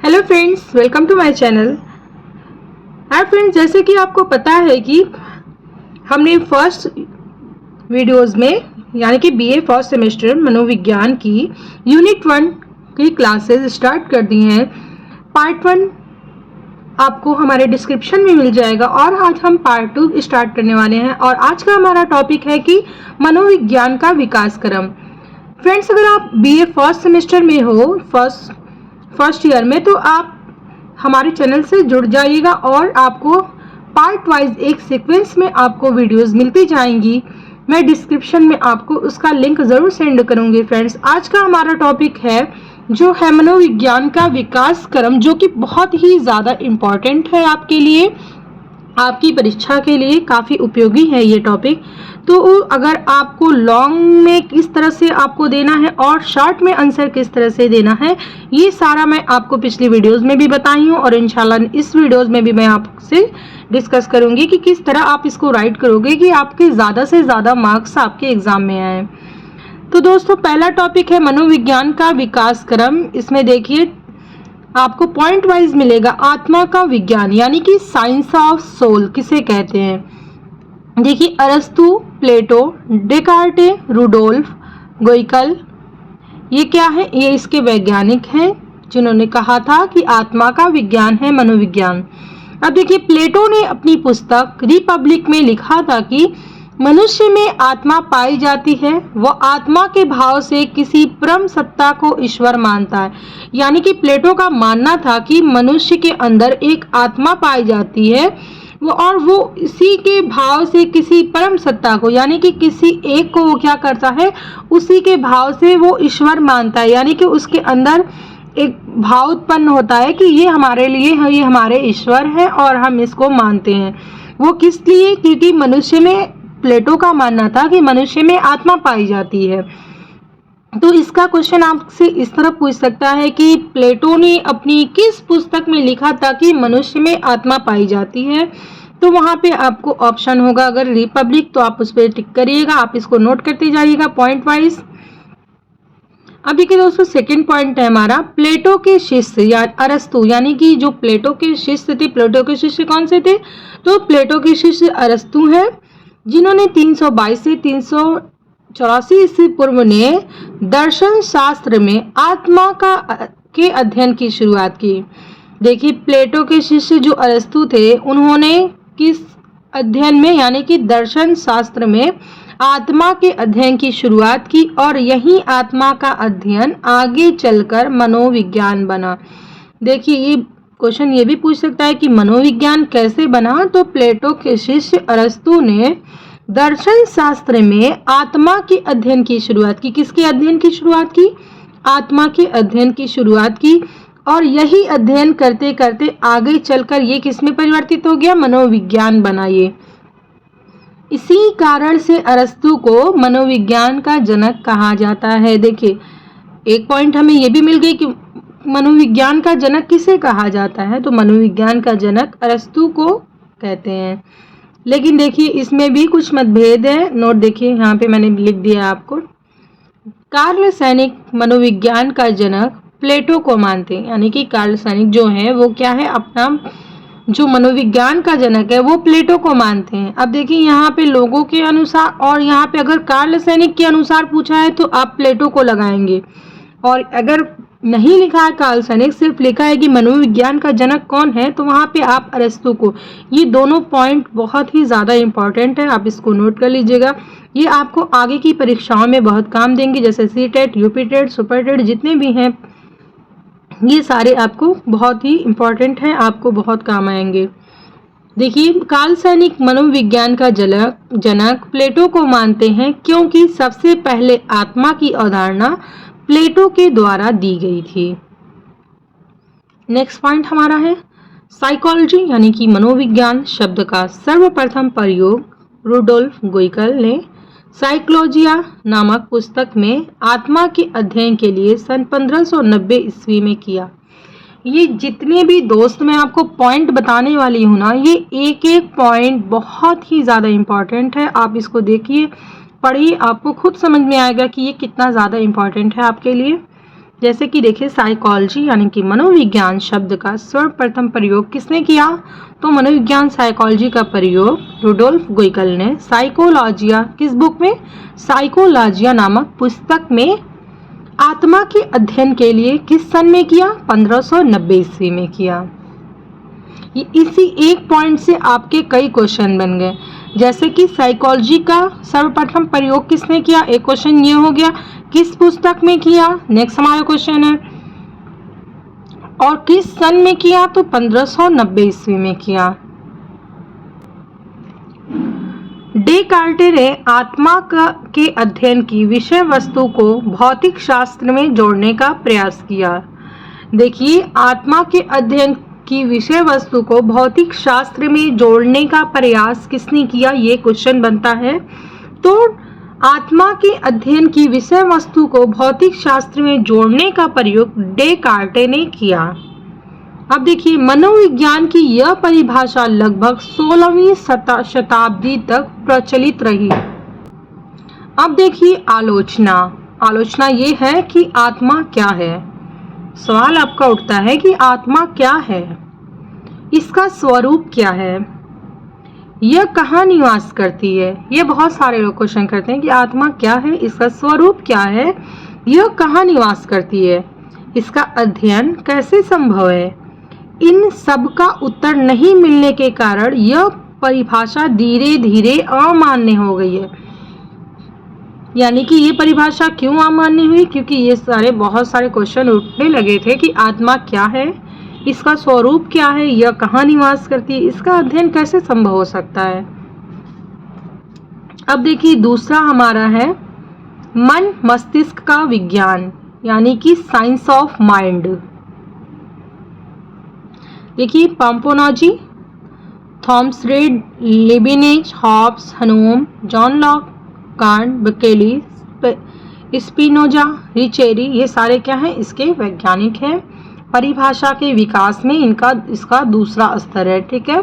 Hello friends, welcome to my channel. Hi friends, जैसे कि आपको पता है कि हमने फर्स्ट वीडियोस में यानी कि बीए फर्स्ट सेमेस्टर मनोविज्ञान की यूनिट 1 की क्लासेस स्टार्ट कर दी हैं। पार्ट 1 आपको हमारे डिस्क्रिप्शन में मिल जाएगा और आज हम पार्ट 2 स्टार्ट करने वाले हैं। और आज का हमारा टॉपिक है कि मनोविज्ञान का विकास क्रम। फ्रेंड्स, अगर आप बीए फर्स्ट सेमेस्टर में हो, फर्स्ट ईयर में, तो आप हमारे चैनल से जुड़ जाइएगा और आपको पार्ट वाइज एक सीक्वेंस में आपको वीडियोस मिलती जाएंगी। मैं डिस्क्रिप्शन में आपको उसका लिंक ज़रूर सेंड करूंगी। फ्रेंड्स, आज का हमारा टॉपिक है जो है मनोविज्ञान का विकास क्रम, जो कि बहुत ही ज़्यादा इम्पॉर्टेंट है आपके लिए, आपकी परीक्षा के लिए काफ़ी उपयोगी है ये टॉपिक। तो अगर आपको लॉन्ग में किस तरह से आपको देना है और शॉर्ट में आंसर किस तरह से देना है, ये सारा मैं आपको पिछली वीडियोस में भी बताई हूँ और इंशाल्लाह इस वीडियोस में भी मैं आपसे डिस्कस करूँगी कि किस तरह आप इसको राइट करोगे कि आपके ज़्यादा से ज़्यादा मार्क्स आपके एग्ज़ाम में आए। तो दोस्तों, पहला टॉपिक है मनोविज्ञान का विकास क्रम। इसमें देखिए आपको पॉइंट वाइज मिलेगा। आत्मा का विज्ञान यानी कि साइंस ऑफ सोल किसे कहते हैं। देखिए, अरस्तु, प्लेटो, डेकार्टे, रुडोल्फ गोइकल, ये क्या है? ये इसके वैज्ञानिक हैं जिन्होंने कहा था कि आत्मा का विज्ञान है मनोविज्ञान। अब देखिए, प्लेटो ने अपनी पुस्तक रिपब्लिक में लिखा था कि मनुष्य में आत्मा पाई जाती है, वह आत्मा के भाव से किसी परम सत्ता को ईश्वर मानता है। यानी कि प्लेटो का मानना था कि मनुष्य के अंदर एक आत्मा पाई जाती है वो इसी के भाव से किसी परम सत्ता को, यानी कि किसी एक को वो क्या करता है, उसी के भाव से वो ईश्वर मानता है। यानी कि उसके अंदर एक भाव उत्पन्न होता है कि ये हमारे लिए है, ये हमारे ईश्वर है और हम इसको मानते हैं। वो किस लिए? क्योंकि मनुष्य में, प्लेटो का मानना था कि मनुष्य में आत्मा पाई जाती है। तो इसका क्वेश्चन आपसे इस तरह पूछ सकता है कि प्लेटो ने अपनी किस पुस्तक में लिखा था कि मनुष्य में आत्मा पाई जाती है। तो वहां पे आपको ऑप्शन होगा, अगर रिपब्लिक तो आप उस पर टिक करिएगा, आप इसको नोट करते जाइएगा पॉइंट वाइज। अब देखिए दोस्तों, सेकंड पॉइंट है हमारा प्लेटो के शिष्य या अरस्तु, यानी कि जो प्लेटो के शिष्य थे। प्लेटो के शिष्य कौन से थे? तो प्लेटो के शिष्य अरस्तु हैं, जिन्होंने 322 से 384 ईस्वी पूर्व ने दर्शन शास्त्र में आत्मा के अध्ययन की शुरुआत की। देखिए, प्लेटो के शिष्य जो अरस्तु थे, उन्होंने किस अध्ययन में, यानी कि दर्शन शास्त्र में आत्मा के अध्ययन की शुरुआत की और यही आत्मा का अध्ययन आगे चलकर मनोविज्ञान बना। देखिए, ये क्वेश्चन ये भी पूछ सकता है कि मनोविज्ञान कैसे बना। तो प्लेटो के शिष्य अरस्तु ने दर्शन शास्त्र में आत्मा के अध्ययन की शुरुआत की। किसके अध्ययन की शुरुआत की? आत्मा के अध्ययन की शुरुआत की। और यही अध्ययन करते करते आगे चलकर ये किसमें परिवर्तित हो गया? मनोविज्ञान बना ये। इसी कारण से अरस्तु को मनोविज्ञान का जनक कहा जाता है। देखिए, एक पॉइंट हमें ये भी मिल गई कि मनोविज्ञान का जनक किसे कहा जाता है। तो मनोविज्ञान का जनक अरस्तु को कहते हैं। लेकिन देखिए, इसमें भी कुछ मतभेद है। नोट देखिए, यहाँ पे मैंने लिख दिया आपको। कार्ल सैनिक मनोविज्ञान का जनक प्लेटो को मानते हैं, यानी कि कार्ल सैनिक जो है वो क्या है, अपना जो मनोविज्ञान का जनक है वो प्लेटो को मानते हैं। अब देखिए, यहाँ पे लोगों के अनुसार और यहाँ पे अगर कार्ल सैनिक के अनुसार पूछा है तो आप प्लेटो को लगाएंगे, और अगर नहीं लिखा है कार्ल सैनिक, सिर्फ लिखा है कि मनोविज्ञान का जनक कौन है, तो वहाँ पे आप अरस्तु को। ये दोनों पॉइंट बहुत ही ज़्यादा इम्पॉर्टेंट है, आप इसको नोट कर लीजिएगा। ये आपको आगे की परीक्षाओं में बहुत काम देंगे, जैसे सीटेट, यूपीटेट, सुपरटेट जितने भी हैं, ये सारे आपको बहुत ही इम्पॉर्टेंट हैं, आपको बहुत काम आएंगे। देखिए, कार्ल सैनिक मनोविज्ञान का जनक प्लेटो को मानते हैं क्योंकि सबसे पहले आत्मा की अवधारणा प्लेटो के द्वारा दी गई थी। नेक्स्ट पॉइंट हमारा है साइकोलॉजी, यानी कि मनोविज्ञान शब्द का सर्वप्रथम प्रयोग रुडोल्फ गोइकल ने साइकोलॉजिया नामक पुस्तक में आत्मा के अध्ययन के लिए सन 1590 ईस्वी में किया। ये जितने भी दोस्त मैं आपको पॉइंट बताने वाली हूँ ना, ये एक एक पॉइंट बहुत ही ज़्यादा इम्पॉर्टेंट है। आप इसको देखिए, पढ़िए, आपको खुद समझ में आएगा कि ये कितना ज़्यादा इम्पॉर्टेंट है आपके लिए। जैसे कि देखिए साइकोलॉजी यानी कि मनोविज्ञान शब्द का सर्वप्रथम प्रयोग किसने किया? तो मनोविज्ञान साइकोलॉजी का प्रयोग रुडोल्फ गोइकल ने साइकोलॉजिया किस बुक में? साइकोलॉजिया नामक पुस्तक में आत्मा के अध्ययन के लिए किस सन में किया? 1590 ईस्वी में किया। इसी एक पॉइंट से आपके कई क्वेश्चन बन गए, जैसे कि साइकोलॉजी का सर्वप्रथम प्रयोग किसने किया? एक क्वेश्चन ये हो गया, किस पुस्तक में किया? नेक्स्ट हमारा क्वेश्चन है, और किस सन में किया? तो 1590 ईस्वी में किया। डेकार्टे ने आत्मा के अध्ययन की विषय वस्तु को भौतिक शास्त्र में जोड़ने का प्रयास किया। देखिए, आत्मा के अध्ययन की विषय वस्तु को भौतिक शास्त्र में जोड़ने का प्रयास किसने किया? ये क्वेश्चन बनता है। तो आत्मा के अध्ययन की विषय वस्तु को भौतिक शास्त्र में जोड़ने का प्रयोग डेकार्टे ने किया। अब देखिए, मनोविज्ञान की यह परिभाषा लगभग 16वीं शताब्दी तक प्रचलित रही। अब देखिए आलोचना ये है कि आत्मा क्या है। सवाल आपका उठता है कि आत्मा क्या है, इसका स्वरूप क्या है, यह कहाँ निवास करती है। ये बहुत सारे लोग क्वेश्चन करते हैं कि आत्मा क्या है, इसका स्वरूप क्या है, यह कहाँ निवास करती है, इसका अध्ययन कैसे संभव है। इन सब का उत्तर नहीं मिलने के कारण यह परिभाषा धीरे धीरे अमान्य हो गई है। यानी कि ये परिभाषा क्यों अमान्य हुई? क्योंकि ये बहुत सारे क्वेश्चन उठने लगे थे कि आत्मा क्या है, इसका स्वरूप क्या है, यह कहाँ निवास करती है, इसका अध्ययन कैसे संभव हो सकता है। अब देखिए, दूसरा हमारा है मन मस्तिष्क का विज्ञान, यानी कि साइंस ऑफ माइंड। देखिए, Pomponazzi, Thomas Reid, Leibniz, Hobbes, Hume, John Locke, Kant, Berkeley, Spinoza, रिचेरी, ये सारे क्या हैं? इसके वैज्ञानिक हैं। परिभाषा के विकास में इसका दूसरा स्तर है। ठीक है,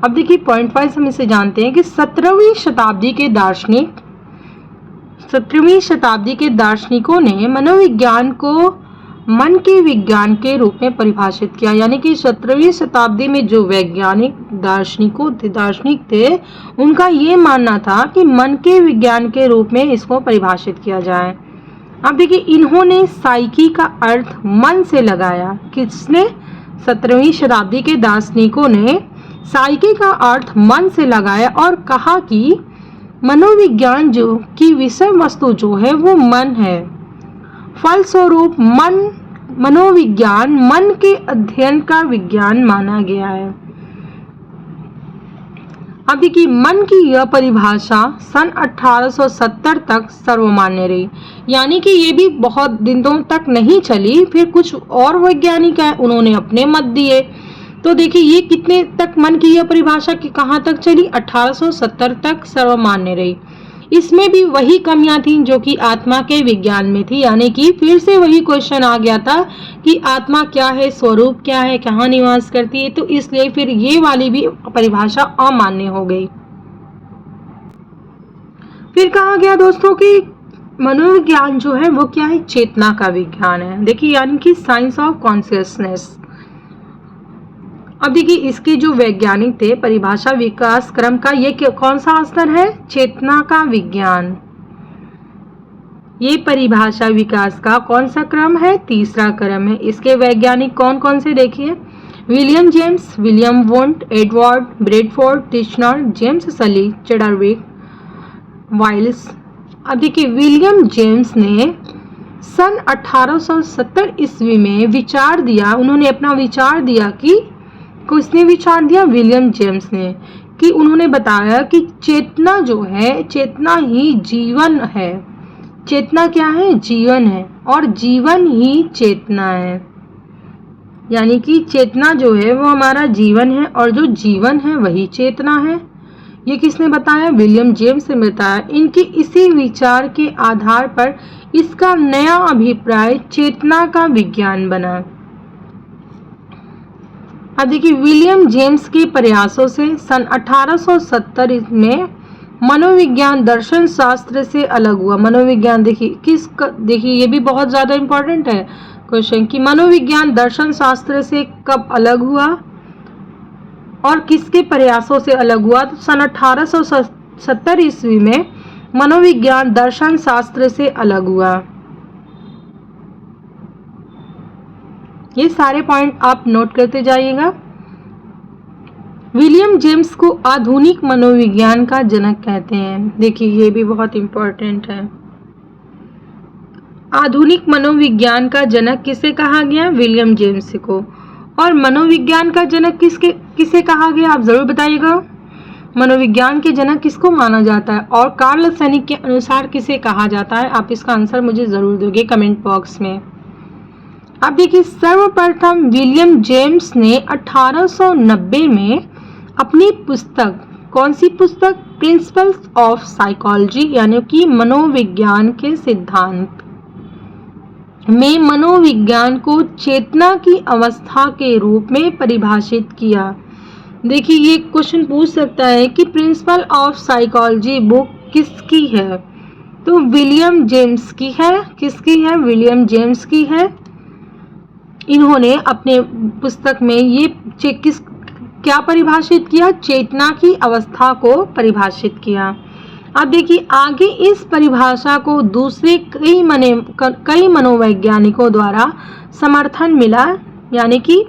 अब देखिए पॉइंट वाइज हम इसे जानते हैं कि 17वीं शताब्दी के दार्शनिकों ने मनोविज्ञान को मन के विज्ञान के रूप में परिभाषित किया। यानी कि 17वीं शताब्दी में जो दार्शनिक थे, उनका ये मानना था कि मन के विज्ञान के रूप में इसको परिभाषित किया जाए। अब देखिए, इन्होंने साइकी का अर्थ मन से लगाया। किसने? 17वीं शताब्दी के दार्शनिकों ने साइकी का अर्थ मन से लगाया और कहा कि मनोविज्ञान की विषय वस्तु जो है वो मन है। फलस्वरूप मनोविज्ञान मन के अध्ययन का विज्ञान माना गया है। अब देखिए, मन की यह परिभाषा सन 1870 तक सर्वमान्य रही। यानी कि ये भी बहुत दिनों तक नहीं चली, फिर कुछ और वैज्ञानिक हैं, उन्होंने अपने मत दिए। तो देखिए, ये कितने तक मन की यह परिभाषा कहाँ तक चली? 1870 तक सर्वमान्य रही। इसमें भी वही कमियां थी जो कि आत्मा के विज्ञान में थी। यानी कि फिर से वही क्वेश्चन आ गया था कि आत्मा क्या है, स्वरूप क्या है, कहाँ निवास करती है, तो इसलिए फिर ये वाली भी परिभाषा अमान्य हो गई। फिर कहा गया दोस्तों कि मनोविज्ञान जो है वो क्या है? चेतना का विज्ञान है। देखिए, यानी कि साइंस ऑफ कॉन्शियसनेस। अब देखिए, इसके जो वैज्ञानिक थे, परिभाषा विकास क्रम का ये कौन सा स्तर है? चेतना का विज्ञान। ये परिभाषा विकास का कौन सा क्रम है? तीसरा क्रम है। इसके वैज्ञानिक कौन कौन से? देखिए, William James, William Wundt, Edward Bradford, Titchener, James Sully, चेडरविक, वाइल्स। अब देखिए, विलियम जेम्स ने सन 1870 ईस्वी में विचार दिया। उन्होंने अपना विचार दिया कि किसने विचार दिया? विलियम जेम्स ने। कि उन्होंने बताया कि चेतना जो है, चेतना ही जीवन है। चेतना क्या है? जीवन है, और जीवन ही चेतना है। यानी कि चेतना जो है वो हमारा जीवन है, और जो जीवन है वही चेतना है। ये किसने बताया? विलियम जेम्स ने बताया। इनके इसी विचार के आधार पर इसका नया अभिप्राय चेतना का विज्ञान बना। अब देखिए, विलियम जेम्स के प्रयासों से सन 1870 में मनोविज्ञान दर्शन शास्त्र से अलग हुआ। मनोविज्ञान देखिए ये भी बहुत ज़्यादा इम्पोर्टेंट है। क्वेश्चन कि मनोविज्ञान दर्शन शास्त्र से कब अलग हुआ और किसके प्रयासों से अलग हुआ? तो सन 1870 ईस्वी में मनोविज्ञान दर्शन शास्त्र से अलग हुआ। ये सारे पॉइंट आप नोट करते जाइएगा। विलियम जेम्स को आधुनिक मनोविज्ञान का जनक कहते हैं। देखिए ये भी बहुत इंपॉर्टेंट है। आधुनिक मनोविज्ञान का जनक किसे कहा गया? विलियम जेम्स को। और मनोविज्ञान का जनक किसे कहा गया? आप जरूर बताइएगा। मनोविज्ञान के जनक किसको माना जाता है और कार्ल सैनिक के अनुसार किसे कहा जाता है? आप इसका आंसर मुझे जरूर दोगे कमेंट बॉक्स में। अब देखिए सर्वप्रथम विलियम जेम्स ने 1890 में अपनी पुस्तक, कौन सी पुस्तक? प्रिंसिपल्स ऑफ साइकोलॉजी यानी कि मनोविज्ञान के सिद्धांत में मनोविज्ञान को चेतना की अवस्था के रूप में परिभाषित किया। देखिए ये क्वेश्चन पूछ सकता है कि प्रिंसिपल ऑफ साइकोलॉजी बुक किसकी है? तो विलियम जेम्स की है। किसकी है? विलियम जेम्स की है। इन्होंने अपने पुस्तक में ये क्या परिभाषित किया? चेतना की अवस्था को परिभाषित किया। अब देखिए आगे इस परिभाषा को दूसरे कई मनोवैज्ञानिकों द्वारा समर्थन मिला, यानी कि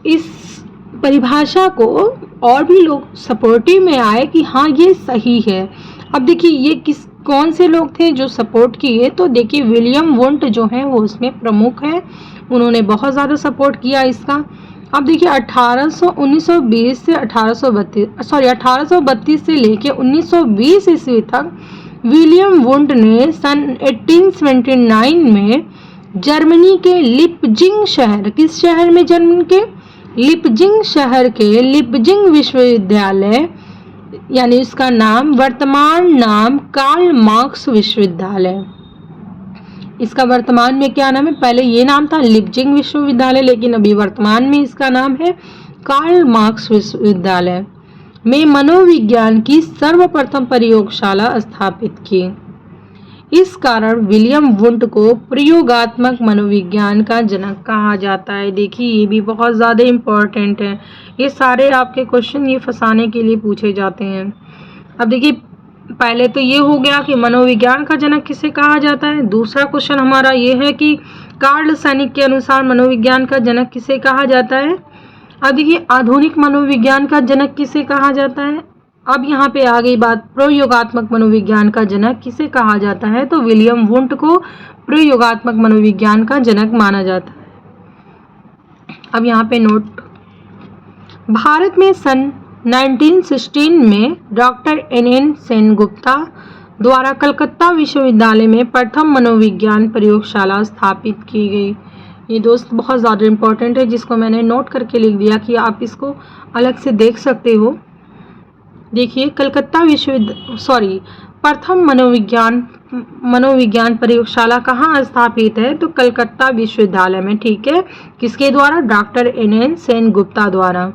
इस परिभाषा को और भी लोग सपोर्टिव में आए कि हाँ ये सही है। अब देखिए ये कौन से लोग थे जो सपोर्ट किए? तो देखिए विलियम वुंट जो है वो उसमें प्रमुख है, उन्होंने बहुत ज़्यादा सपोर्ट किया इसका। अब देखिए 1932 से 1832 से लेके 1920 ईस्वी तक विलियम वुंट ने सन 1879 में जर्मनी के लिपजिंग शहर, किस शहर में? जर्मनी के लिपजिंग शहर के लिपजिंग विश्वविद्यालय, यानी इसका नाम वर्तमान नाम कार्ल मार्क्स विश्वविद्यालय, इसका वर्तमान में क्या नाम है? पहले ये नाम था लिपजिंग विश्वविद्यालय, लेकिन अभी वर्तमान में इसका नाम है कार्ल मार्क्स विश्वविद्यालय में मनोविज्ञान की सर्वप्रथम प्रयोगशाला स्थापित की। इस कारण विलियम वुंट को प्रयोगात्मक मनोविज्ञान का जनक कहा जाता है। देखिए ये भी बहुत ज़्यादा इम्पोर्टेंट है। ये सारे आपके क्वेश्चन ये फंसाने के लिए पूछे जाते हैं। अब देखिए पहले तो ये हो गया कि मनोविज्ञान का जनक किसे कहा जाता है। दूसरा क्वेश्चन हमारा ये है कि कार्ल सैनिक के अनुसार मनोविज्ञान का जनक किसे कहा जाता है। अब देखिए आधुनिक मनोविज्ञान का जनक किसे कहा जाता है। अब यहाँ पे आ गई बात, प्रयोगात्मक मनोविज्ञान का जनक किसे कहा जाता है। तो विलियम वुंट को प्रयोगात्मक मनोविज्ञान का जनक माना जाता है। अब यहाँ पे नोट, भारत में सन 1916 में डॉक्टर NN सेनगुप्ता द्वारा कलकत्ता विश्वविद्यालय में प्रथम मनोविज्ञान प्रयोगशाला स्थापित की गई। ये दोस्त बहुत ज़्यादा इम्पोर्टेंट है, जिसको मैंने नोट करके लिख दिया कि आप इसको अलग से देख सकते हो। देखिए कलकत्ता प्रथम मनोविज्ञान प्रयोगशाला कहाँ स्थापित है? तो कलकत्ता विश्वविद्यालय में। ठीक है, किसके द्वारा? डॉक्टर NN सेनगुप्ता द्वारा।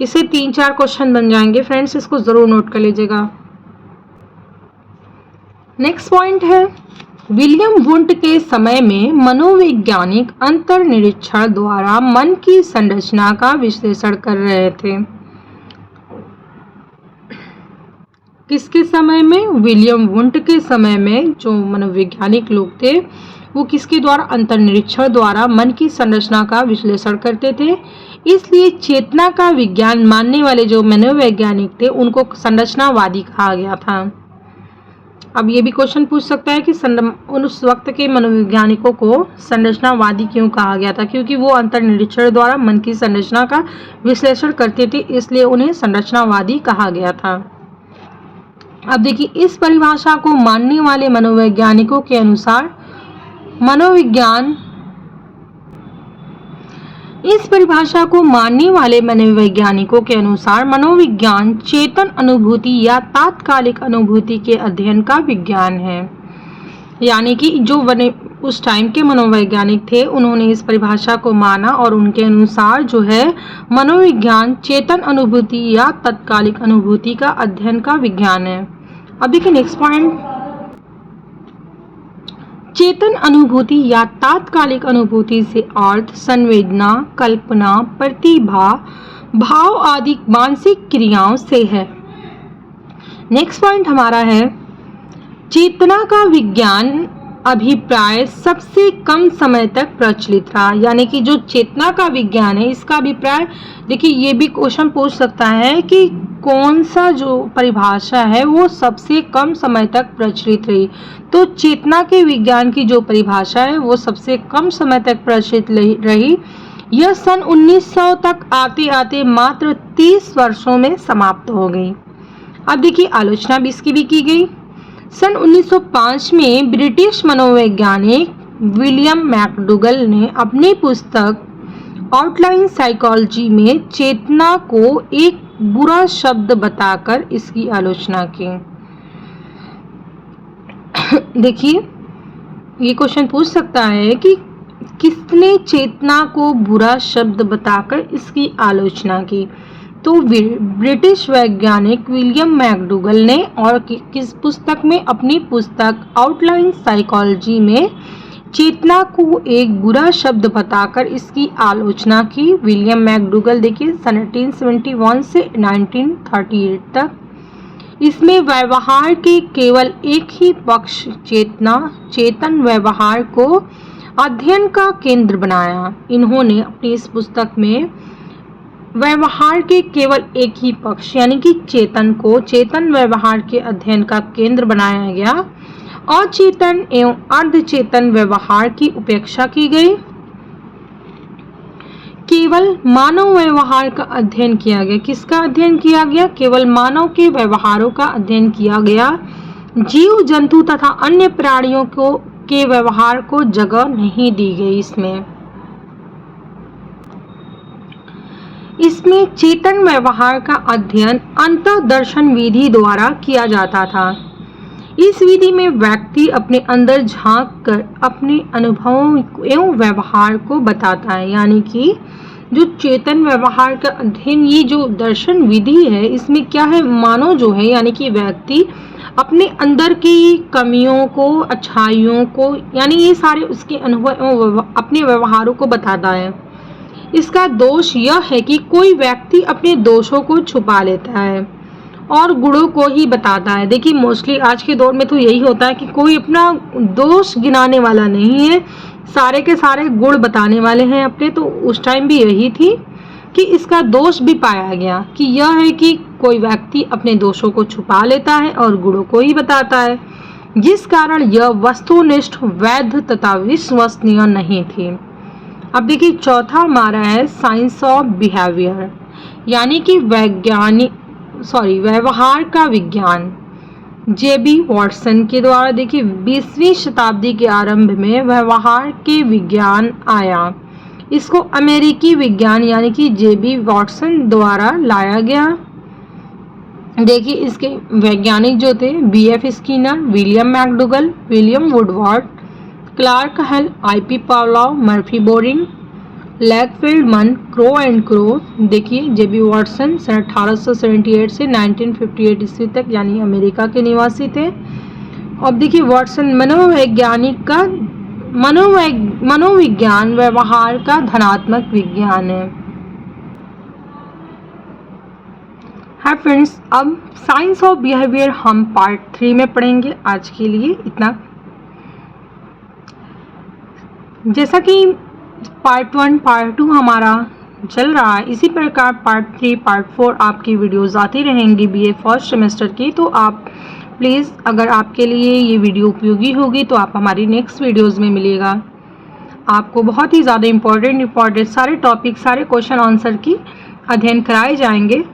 इसे 3-4 क्वेश्चन बन जाएंगे फ्रेंड्स, इसको जरूर नोट कर लीजिएगा। नेक्स्ट पॉइंट है, विलियम वुंट के समय में मनोवैज्ञानिक अंतर्निरीक्षण द्वारा मन की संरचना का विश्लेषण कर रहे थे। किसके समय में? विलियम वुंट के समय में जो मनोवैज्ञानिक लोग थे वो किसके द्वारा? अंतर्निरीक्षण द्वारा मन की संरचना का विश्लेषण करते थे। इसलिए चेतना का विज्ञान मानने वाले जो मनोवैज्ञानिक थे उनको संरचनावादी कहा गया था। अब ये भी क्वेश्चन पूछ सकता है कि उस वक्त के मनोवैज्ञानिकों को संरचनावादी क्यों कहा गया था? क्योंकि वो अंतर्निरीक्षण द्वारा मन की संरचना का विश्लेषण करते थे, इसलिए उन्हें संरचनावादी कहा गया था। अब देखिए इस परिभाषा को मानने वाले मनोवैज्ञानिकों के अनुसार मनोविज्ञान चेतन अनुभूति या तात्कालिक अनुभूति के अध्ययन का विज्ञान है। यानी कि जो उस टाइम के मनोवैज्ञानिक थे उन्होंने इस परिभाषा को माना और उनके अनुसार जो है मनोविज्ञान चेतन अनुभूति या तात्कालिक अनुभूति का अध्ययन का विज्ञान है। अब देखिए नेक्स्ट पॉइंट, चेतन अनुभूति या तात्कालिक अनुभूति से अर्थ संवेदना, कल्पना, प्रतिभा, भाव आदि मानसिक क्रियाओं से है। नेक्स्ट पॉइंट हमारा है चेतना का विज्ञान अभिप्राय सबसे कम समय तक प्रचलित रहा। यानी कि जो चेतना का विज्ञान है इसका अभिप्राय, देखिए ये भी क्वेश्चन पूछ सकता है कि कौन सा जो परिभाषा है वो सबसे कम समय तक प्रचलित रही। तो चेतना के विज्ञान की जो परिभाषा है वो सबसे कम समय तक प्रचलित रही। यह सन 1900 तक आते आते मात्र 30 वर्षों में समाप्त हो गई। अब देखिए आलोचना भी इसकी भी की गई। सन 1905 में ब्रिटिश मनोवैज्ञानिक विलियम मैकडूगल ने अपनी पुस्तक आउटलाइन साइकोलॉजी में चेतना को एक बुरा शब्द बताकर इसकी आलोचना की। देखिए ये क्वेश्चन पूछ सकता है कि किसने चेतना को बुरा शब्द बताकर इसकी आलोचना की। तो ब्रिटिश वैज्ञानिक विलियम मैकडूगल ने और किस पुस्तक में, अपनी पुस्तक आउटलाइन साइकोलॉजी में चेतना को एक बुरा शब्द बताकर इसकी आलोचना की। विलियम मैकडूगल देखिए 1771 से 1938 तक। इसमें व्यवहार के केवल एक ही पक्ष चेतन व्यवहार को अध्ययन का केंद्र बनाया। इन्होंने अपनी इस पुस्तक में व्यवहार के केवल एक ही पक्ष यानी कि चेतन को चेतन व्यवहार के अध्ययन का केंद्र बनाया गया। अचेतन एवं अर्धचेतन व्यवहार की उपेक्षा की गई। केवल मानव व्यवहार का अध्ययन किया गया। किसका अध्ययन किया गया? केवल मानव के व्यवहारों का अध्ययन किया गया। जीव जंतु तथा अन्य प्राणियों के व्यवहार को जगह नहीं दी गई। इसमें चेतन व्यवहार का अध्ययन अंतःदर्शन विधि द्वारा किया जाता था। इस विधि में व्यक्ति अपने अंदर झांक कर अपने अनुभवों एवं व्यवहार को बताता है। यानी कि जो चेतन व्यवहार का अध्ययन, ये जो दर्शन विधि है, इसमें क्या है, मानव जो है यानी कि व्यक्ति अपने अंदर की कमियों को, अच्छाइयों को, यानी ये सारे उसके अनुभव अपने व्यवहारों को बताता है। इसका दोष यह है कि कोई व्यक्ति अपने दोषों को छुपा लेता है और गुणों को ही बताता है। देखिए मोस्टली आज के दौर में तो यही होता है कि कोई अपना दोष गिनाने वाला नहीं है, सारे के सारे गुण बताने वाले हैं अपने। तो उस टाइम भी यही थी कि इसका दोष भी पाया गया कि यह है कि कोई व्यक्ति अपने दोषों को छुपा लेता है और गुणों को ही बताता है, जिस कारण यह वस्तुनिष्ठ, वैध तथा विश्वसनीय नहीं थी। अब देखिए चौथा हमारा है साइंस ऑफ बिहेवियर, यानी कि व्यवहार का विज्ञान। जेबी वॉटसन के द्वारा देखिए 20वीं शताब्दी के आरंभ में व्यवहार के विज्ञान आया। इसको अमेरिकी विज्ञान यानी कि जेबी वॉटसन द्वारा लाया गया। देखिए इसके वैज्ञानिक जो थे B F Skinner, William McDougall, William Woodward, Clark Hull, I P Pavlov, Murphy Boring, लैकफील्डमन, क्रो एंड क्रो। देखिए जेबी वॉटसन सन 1878 से 1958 ईस्वी तक यानी अमेरिका के निवासी थे। अब देखिए वॉटसन मनोविज्ञान व्यवहार का धनात्मक विज्ञान है। हाय फ्रेंड्स, अब साइंस ऑफ बिहेवियर हम पार्ट 3 में पढ़ेंगे। आज के लिए इतना। जैसा कि पार्ट 1 पार्ट 2 हमारा चल रहा है, इसी प्रकार पार्ट 3 पार्ट 4 आपकी वीडियोस आती रहेंगी बीए फर्स्ट सेमेस्टर की। तो आप प्लीज़, अगर आपके लिए ये वीडियो उपयोगी होगी तो आप हमारी नेक्स्ट वीडियोस में मिलेगा। आपको बहुत ही ज़्यादा इम्पोर्टेंट सारे टॉपिक, सारे क्वेश्चन आंसर की अध्ययन कराए जाएंगे।